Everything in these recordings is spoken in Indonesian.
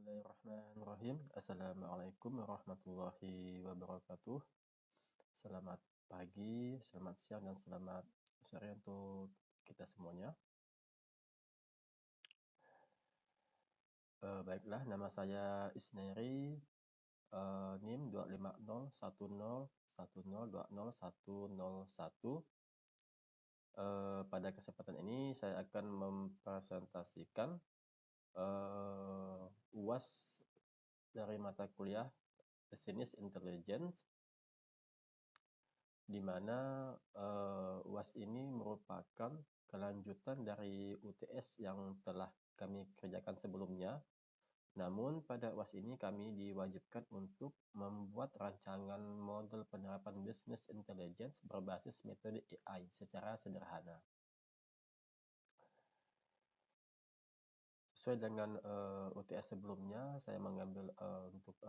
Bismillahirrahmanirrahim. Assalamualaikum warahmatullahi wabarakatuh. Selamat pagi, selamat siang, dan selamat sore untuk kita semuanya. Baiklah, nama saya Isneri, NIM 25010102001. Pada kesempatan ini saya akan mempresentasikan UAS dari mata kuliah Business Intelligence, di mana UAS ini merupakan kelanjutan dari UTS yang telah kami kerjakan sebelumnya. Namun pada UAS ini kami diwajibkan untuk membuat rancangan model penerapan Business Intelligence berbasis metode AI secara sederhana. Sesuai dengan UTS sebelumnya, saya mengambil untuk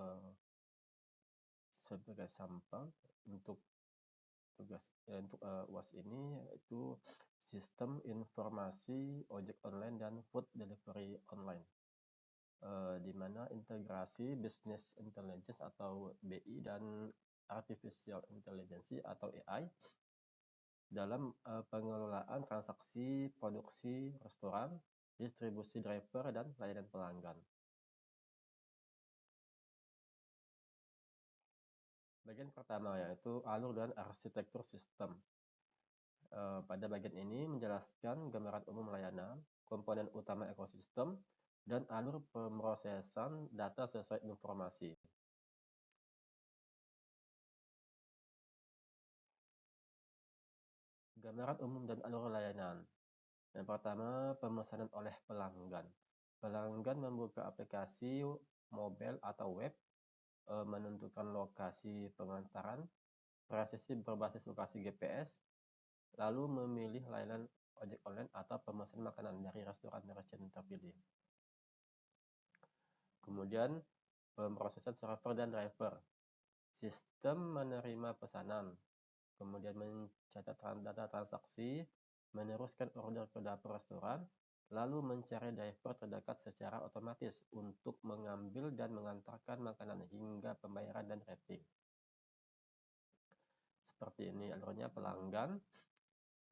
sebagai sampel untuk UAS ini, yaitu Sistem Informasi Ojek Online dan Food Delivery Online, di mana integrasi Business Intelligence atau BI dan Artificial Intelligence atau AI dalam pengelolaan transaksi produksi restoran, distribusi driver, dan layanan pelanggan. Bagian pertama yaitu alur dan arsitektur sistem. Pada bagian ini menjelaskan gambaran umum layanan, komponen utama ekosistem, dan alur pemrosesan data sesuai informasi. Gambaran umum dan alur layanan. Yang pertama, pemesanan oleh pelanggan. Pelanggan membuka aplikasi mobile atau web, menentukan lokasi pengantaran, presisi berbasis lokasi GPS, lalu memilih layanan ojek online atau pemesan makanan dari restoran merchant terpilih. Kemudian, pemrosesan server dan driver. Sistem menerima pesanan, kemudian mencatat data transaksi, meneruskan order ke dapur restoran, lalu mencari driver terdekat secara otomatis untuk mengambil dan mengantarkan makanan hingga pembayaran dan rating. Seperti ini alurnya: pelanggan,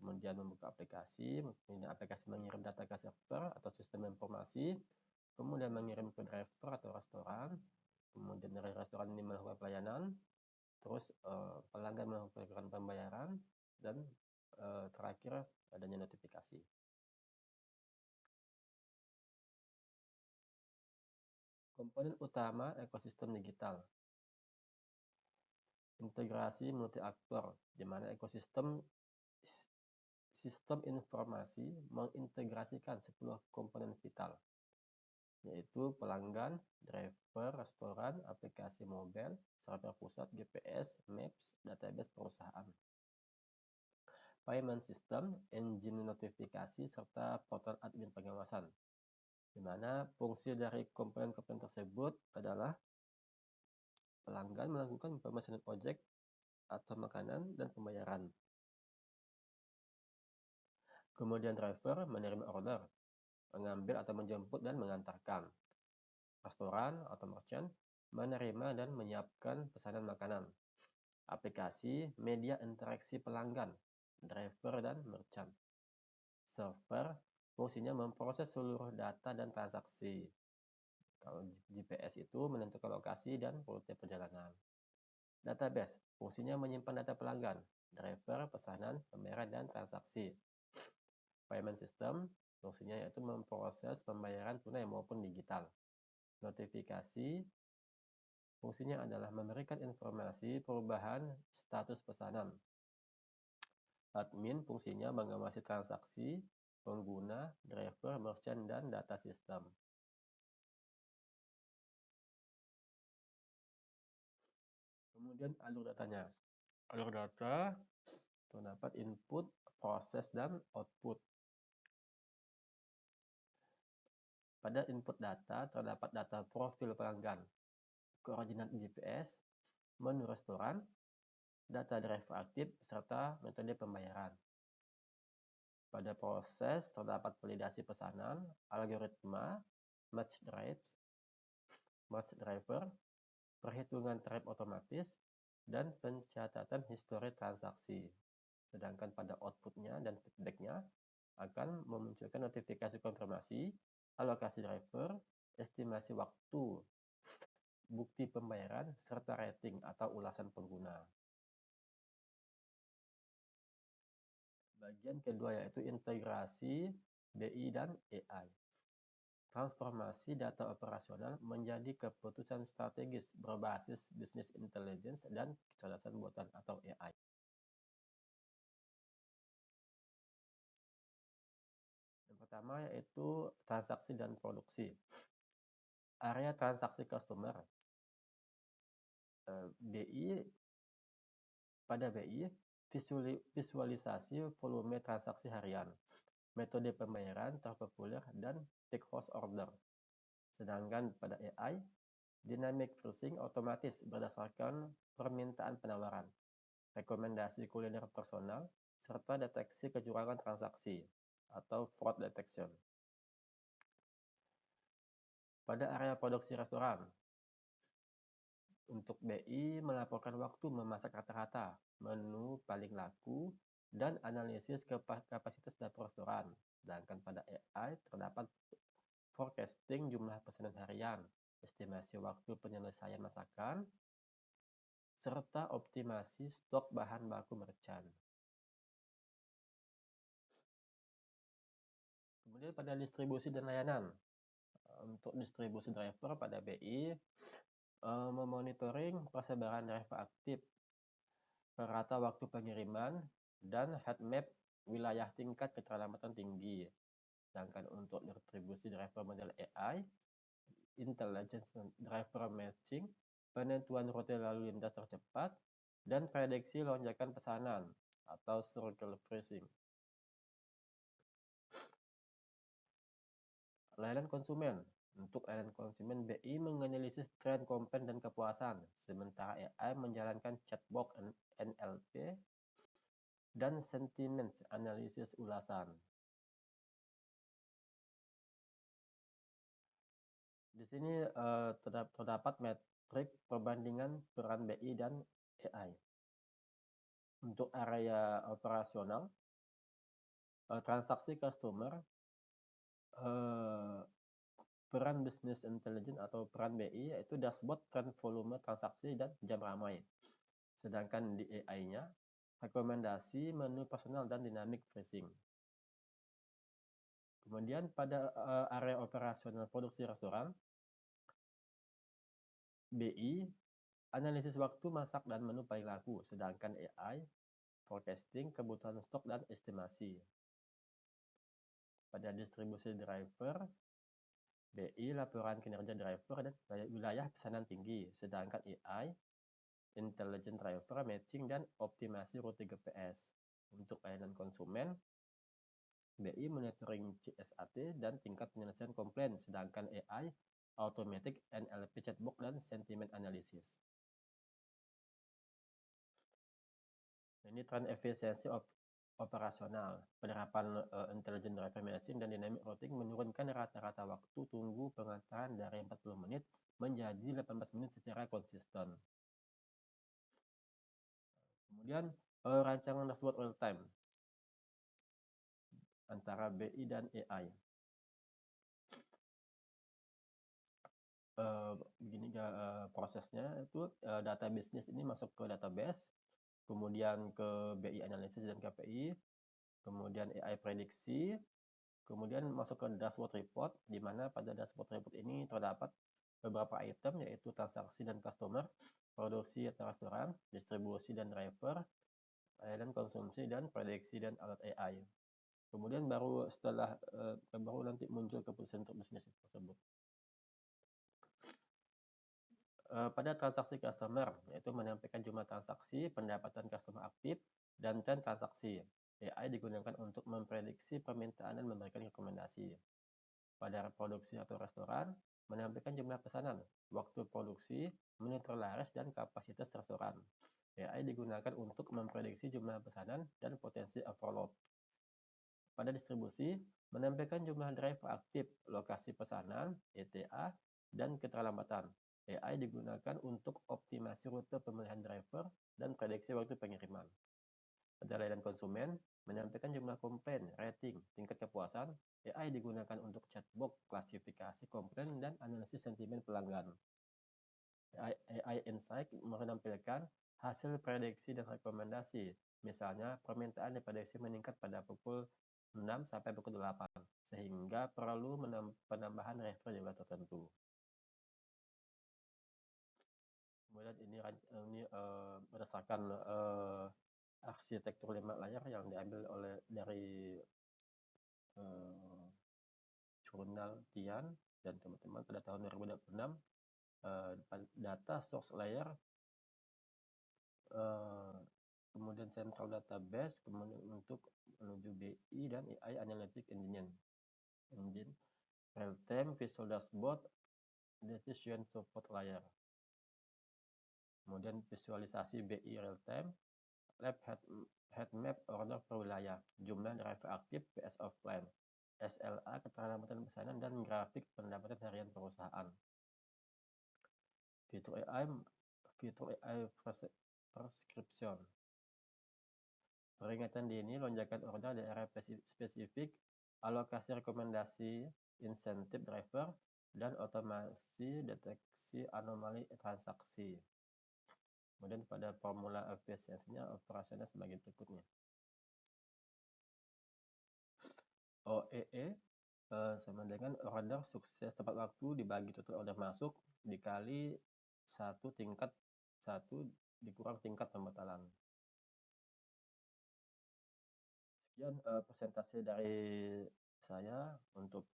kemudian membuka aplikasi, kemudian aplikasi mengirim data ke server atau sistem informasi, kemudian mengirim ke driver atau restoran, kemudian dari restoran ini melakukan pelayanan, terus pelanggan melakukan pembayaran, dan terakhir adanya notifikasi. Komponen utama ekosistem digital. Integrasi multi aktor, di mana ekosistem sistem informasi mengintegrasikan 10 komponen vital, yaitu pelanggan, driver, restoran, aplikasi mobile, server pusat, GPS, Maps, database perusahaan, payment system, engine notifikasi, serta portal admin pengawasan, di mana fungsi dari komponen-komponen tersebut adalah pelanggan melakukan pemesanan ojek atau makanan dan pembayaran. Kemudian driver menerima order, mengambil atau menjemput dan mengantarkan. Restoran atau merchant menerima dan menyiapkan pesanan makanan. Aplikasi media interaksi pelanggan, driver, dan merchant. Server fungsinya memproses seluruh data dan transaksi. Kalau GPS itu menentukan lokasi dan rute perjalanan. Database fungsinya menyimpan data pelanggan, driver, pesanan, pembayaran, dan transaksi. Payment system fungsinya yaitu memproses pembayaran tunai maupun digital. Notifikasi fungsinya adalah memberikan informasi perubahan status pesanan. Admin fungsinya mengawasi transaksi, pengguna, driver, merchant, dan data sistem. Kemudian alur datanya. Alur data terdapat input, proses, dan output. Pada input data terdapat data profil pelanggan, koordinat GPS, menu restoran, data driver aktif, serta metode pembayaran. Pada proses terdapat validasi pesanan, algoritma, match drives, merge driver, perhitungan trip otomatis, dan pencatatan histori transaksi. Sedangkan pada outputnya dan feedbacknya akan memunculkan notifikasi konfirmasi, alokasi driver, estimasi waktu, bukti pembayaran, serta rating atau ulasan pengguna. Bagian kedua yaitu integrasi BI dan AI. Transformasi data operasional menjadi keputusan strategis berbasis business intelligence dan kecerdasan buatan atau AI. Yang pertama yaitu transaksi dan produksi. Area transaksi customer. BI pada BI visualisasi volume transaksi harian, metode pembayaran terpopuler, dan take host order. Sedangkan pada AI, dynamic pricing otomatis berdasarkan permintaan penawaran, rekomendasi kuliner personal, serta deteksi kecurangan transaksi atau fraud detection. Pada area produksi restoran, untuk BI melaporkan waktu memasak rata-rata, menu paling laku, dan analisis kapasitas dapur restoran. Sedangkan pada AI terdapat forecasting jumlah pesanan harian, estimasi waktu penyelesaian masakan, serta optimasi stok bahan baku merchant. Kemudian pada distribusi dan layanan. Untuk distribusi driver pada BI, memonitoring persebaran driver aktif, rata waktu pengiriman, dan heat map wilayah tingkat keterlambatan tinggi. Sedangkan untuk distribusi driver model AI, intelligence driver matching, penentuan rute lalu lintas tercepat, dan prediksi lonjakan pesanan atau circle freezing. Layanan konsumen. Untuk layanan konsumen, BI menganalisis tren komplain dan kepuasan, sementara AI menjalankan chatbot NLP dan sentiment analisis ulasan. Di sini terdapat metrik perbandingan peran BI dan AI. Untuk area operasional, transaksi customer, peran business intelligence atau peran BI yaitu dashboard tren volume transaksi dan jam ramai. Sedangkan di AI-nya, rekomendasi menu personal dan dynamic pricing. Kemudian pada area operasional produksi restoran, BI analisis waktu masak dan menu paling laku, sedangkan AI forecasting kebutuhan stok dan estimasi. Pada distribusi driver, BI laporan kinerja driver dan wilayah pesanan tinggi, sedangkan AI intelligent driver matching dan optimasi rute GPS. Untuk layanan konsumen, BI monitoring CSAT dan tingkat penyelesaian komplain, sedangkan AI automatic NLP chatbot dan sentiment analysis. Ini tren efisiensi operasional. Penerapan intelligent driver matching dan dynamic routing menurunkan rata-rata waktu tunggu pengantaran dari 40 menit menjadi 18 menit secara konsisten. Kemudian rancangan dashboard real time antara BI dan AI. Begini prosesnya itu data bisnis ini masuk ke database, kemudian ke BI analisis dan KPI, kemudian AI prediksi, kemudian masuk ke dashboard report, di mana pada dashboard report ini terdapat beberapa item yaitu transaksi dan customer, produksi atau restoran, distribusi dan driver, layanan konsumsi, dan prediksi dan alat AI. Kemudian baru setelah baru nanti muncul keputusan untuk bisnis tersebut. Pada transaksi customer, yaitu menyampaikan jumlah transaksi, pendapatan customer aktif, dan tren transaksi. AI digunakan untuk memprediksi permintaan dan memberikan rekomendasi. Pada produksi atau restoran, menyampaikan jumlah pesanan, waktu produksi, menit laris, dan kapasitas restoran. AI digunakan untuk memprediksi jumlah pesanan dan potensi overload. Pada distribusi, menyampaikan jumlah driver aktif, lokasi pesanan, ETA, dan keterlambatan. AI digunakan untuk optimasi rute pemilihan driver dan prediksi waktu pengiriman. Pada layanan konsumen, menyampaikan jumlah komplain, rating, tingkat kepuasan. AI digunakan untuk chatbot, klasifikasi komplain, dan analisis sentimen pelanggan. AI Insight menampilkan hasil prediksi dan rekomendasi. Misalnya, permintaan diprediksi meningkat pada pukul 6 sampai pukul 8, sehingga perlu penambahan driver di wilayah tertentu. Kemudian ini berdasarkan arsitektur 5 layar yang diambil dari jurnal Tian dan teman-teman pada tahun 2026. Data source layer, kemudian central database, kemudian untuk menuju BI dan AI Analytic Engine, real-time visual dashboard, decision support layer. Kemudian visualisasi BI real-time, lab head map order per wilayah, jumlah driver aktif PS offline, SLA keterlambatan pesanan, dan grafik pendapatan harian perusahaan. Fitur AI prescription, peringatan dini, lonjakan order daerah spesifik, alokasi rekomendasi insentif driver, dan otomasi deteksi anomali transaksi. Kemudian pada formula efisiensinya operasional sebagai berikutnya. OEE sama dengan order sukses tepat waktu dibagi total order masuk dikali 1 dikurang tingkat pembatalan. Sekian presentasi dari saya. Untuk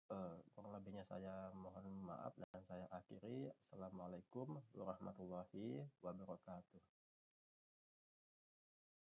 kurang lebihnya saya mohon maaf dan saya akhiri. Assalamualaikum warahmatullahi wabarakatuh.